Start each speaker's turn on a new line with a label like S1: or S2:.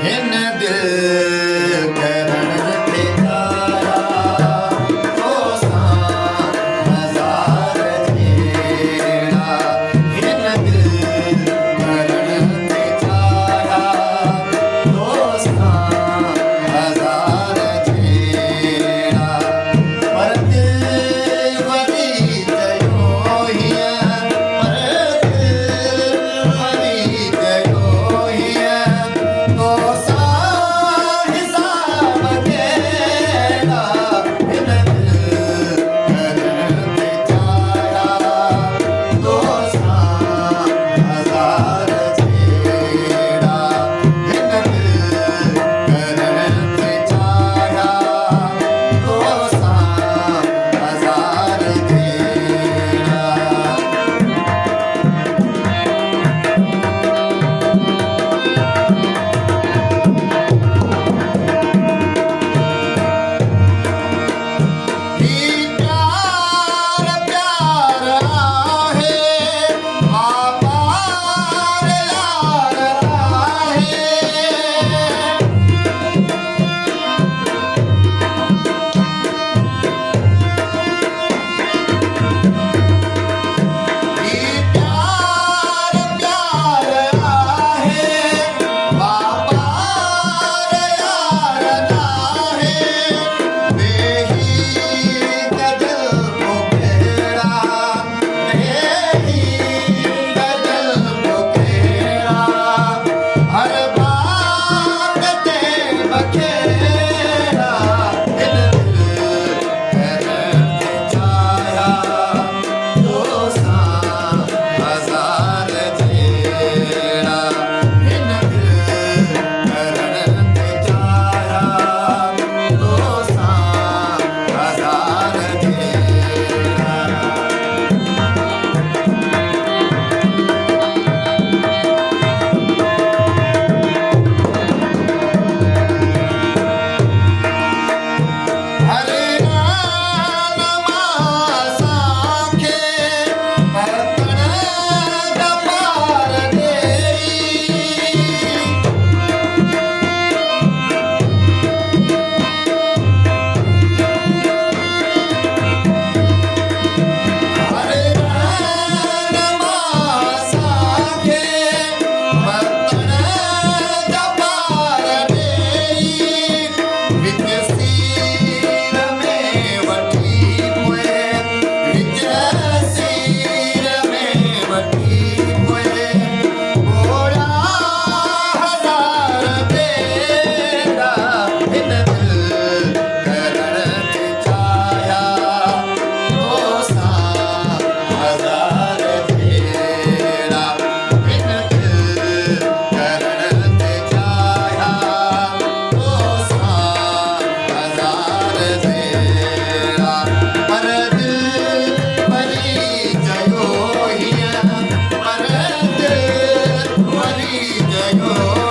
S1: हिन दिल करण ते आया तो सां हज़ार जहिड़ा हिन दिल करण ते आया तो सां हज़ार जहिड़ा पर दिल वरी चयो हीअं पर दिल वरी चयो हीअं तो सां हिसाब कहिड़ा हिन दिल करण ते आया तो सां हज़ार जहिड़ा हिन दिल करण ते आया तो सां हज़ार जहिड़ा ही प्यार प्यार आहे पार यार आहे ही प्यार प्यार आहे पार यार आहे वेही गजल को घेरा वेही गजल को घेरा हर बात ते बखेड़ा हिन दिल करण ते आया तो सां हज़ार जहिड़ा हिन दिल करण ते आया तो सां हज़ार जहिड़ा हरे नाम असांखे बरतण जा पार ॾेई हरे नाम असांखे बरतण जा पार ॾेई विच सीर में वठी पोइ विच सीर में वठी पोइ घोड़ा हज़ार बेड़ा हिन दिल करण ते आया तो सां हज़ार जहिड़ा हिन दिल करण ते आया तो सां हज़ार जहिड़ा पर दिल वरी चयो हीअं पर दिल वरी चयो